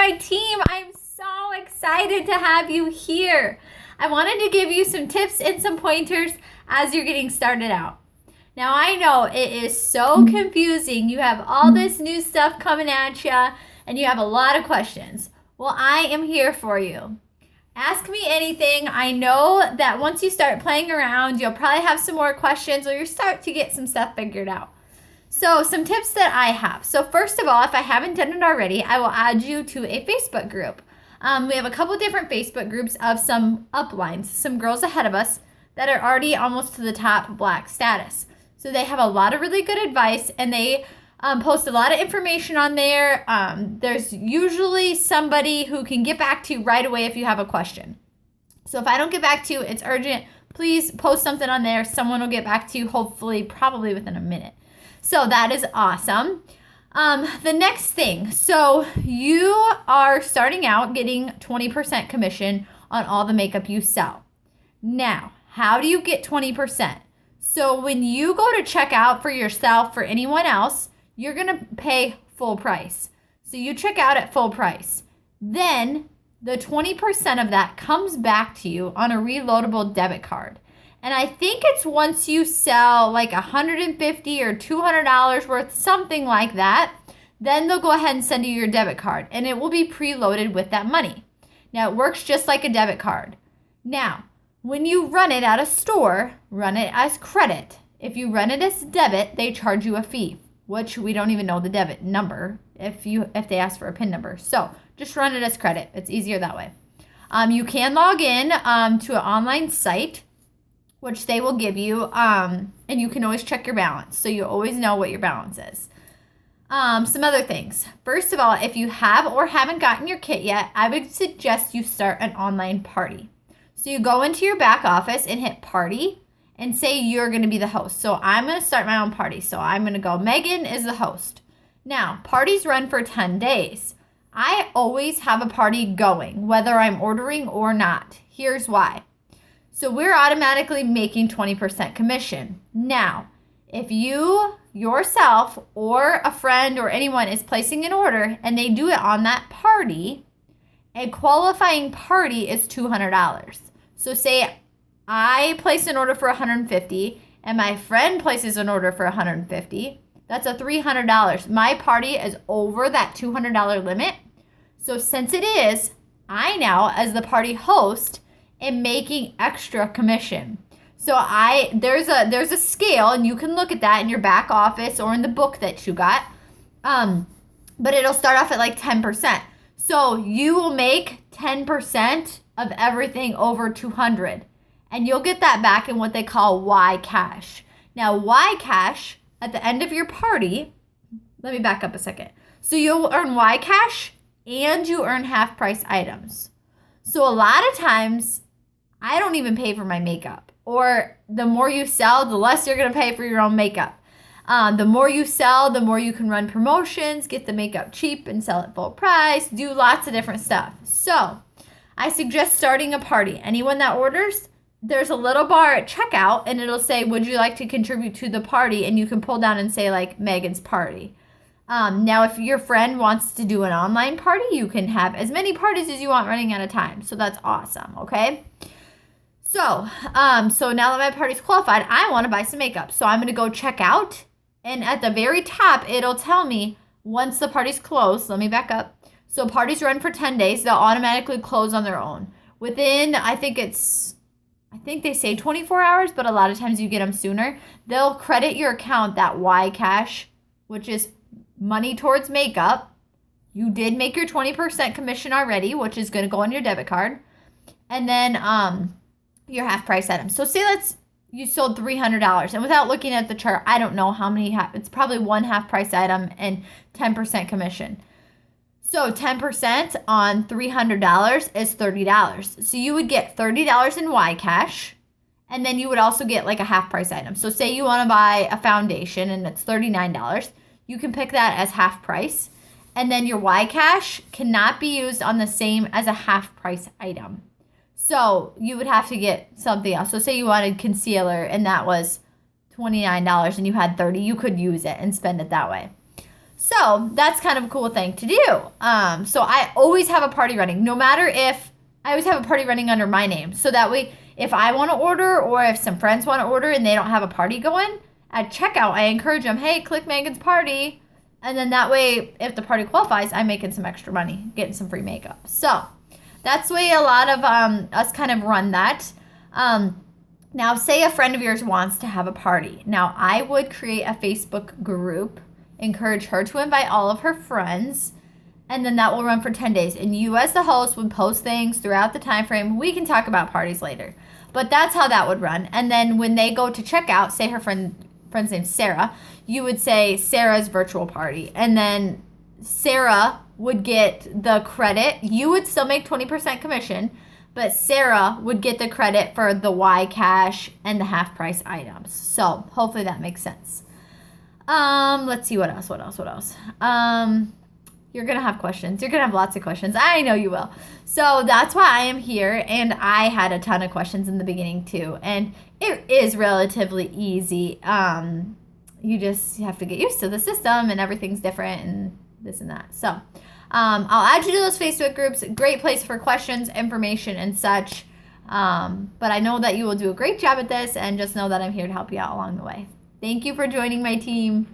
my team. I'm so excited to have you here. I wanted to give you some tips and some pointers as you're getting started out. Now, I know it is so confusing. You have all this new stuff coming at you, and you have a lot of questions. Well, I am here for you. Ask me anything. I know that once you start playing around, you'll probably have some more questions or you start to get some stuff figured out. So some tips that I have. So first of all, if I haven't done it already, I will add you to a Facebook group. We have a couple different Facebook groups of some uplines, some girls ahead of us that are already almost to the top black status. So they have a lot of really good advice and they post a lot of information on there. There's usually somebody who can get back to you right away if you have a question. So if I don't get back to you, it's urgent. Please post something on there. Someone will get back to you, hopefully, probably within a minute. So that is awesome. The next thing, so you are starting out getting 20% commission on all the makeup you sell. Now, how do you get 20%? So when you go to check out for yourself, for anyone else, you're going to pay full price. So you check out at full price. Then the 20% of that comes back to you on a reloadable debit card. And I think it's once you sell like $150 or $200 worth, something like that, then they'll go ahead and send you your debit card and it will be preloaded with that money. Now it works just like a debit card. Now, when you run it at a store, run it as credit. If you run it as debit, they charge you a fee, which we don't even know the debit number if they ask for a PIN number. So just run it as credit. It's easier that way. You can log in to an online site, which they will give you, and you can always check your balance. So you always know what your balance is. Some other things. First of all, if you have or haven't gotten your kit yet, I would suggest you start an online party. So you go into your back office and hit party and say you're going to be the host. So I'm going to start my own party. So I'm going to go, Megan is the host. Now, parties run for 10 days. I always have a party going, whether I'm ordering or not. Here's why. So we're automatically making 20% commission. Now, if you yourself or a friend or anyone is placing an order and they do it on that party, a qualifying party is $200. So say I place an order for $150 and my friend places an order for $150, that's a $300. My party is over that $200 limit. So since it is, I now, as the party host, am making extra commission. So there's a scale and you can look at that in your back office or in the book that you got. But it'll start off at like 10%. So you will make 10% of everything over 200 and you'll get that back in what they call Y cash. Now Y cash at the end of your party, let me back up a second. So you'll earn Y cash and you earn half price items. So a lot of times I don't even pay for my makeup, or the more you sell, the less you're going to pay for your own makeup. The more you sell, the more you can run promotions, get the makeup cheap and sell it full price, do lots of different stuff. So I suggest starting a party. Anyone that orders, there's a little bar at checkout and it'll say, would you like to contribute to the party? And you can pull down and say like Megan's party. Now, if your friend wants to do an online party, you can have as many parties as you want running at a time. So that's awesome. Okay. So now that my party's qualified, I want to buy some makeup. So I'm going to go check out. And at the very top, it'll tell me once the party's closed. Let me back up. So parties run for 10 days. They'll automatically close on their own. Within, I think they say 24 hours, but a lot of times you get them sooner. They'll credit your account that Y cash, which is money towards makeup. You did make your 20% commission already, which is going to go on your debit card. And then your half price items. So say you sold $300, and without looking at the chart, I don't know how many it's probably one half price item and 10% commission. So 10% on $300 is $30. So you would get $30 in Y cash, and then you would also get like a half price item. So say you want to buy a foundation and it's $39, you can pick that as half price, and then your Y cash cannot be used on the same as a half price item. So you would have to get something else. So say you wanted concealer and that was $29 and you had $30, you could use it and spend it that way. So that's kind of a cool thing to do. So I always have a party running, no matter if I always have a party running under my name. So that way, if I want to order or if some friends want to order and they don't have a party going, at checkout, I encourage them, hey, click Megan's party. And then that way, if the party qualifies, I'm making some extra money, getting some free makeup. So that's the way a lot of us kind of run that. Now, say a friend of yours wants to have a party. Now, I would create a Facebook group, encourage her to invite all of her friends, and then that will run for 10 days. And you as the host would post things throughout the time frame. We can talk about parties later. But that's how that would run. And then when they go to checkout, say her friend's name's Sarah, you would say Sarah's virtual party. And then Sarah would get the credit. You would still make 20% commission, but Sarah would get the credit for the Y cash and the half price items. So hopefully that makes sense. Let's see what else. You're going to have questions. You're going to have lots of questions. I know you will. So that's why I am here. And I had a ton of questions in the beginning too. And it is relatively easy. You just have to get used to the system and everything's different and this and that. So I'll add you to those Facebook groups. Great place for questions, information, and such. But I know that you will do a great job at this, and just know that I'm here to help you out along the way. Thank you for joining my team.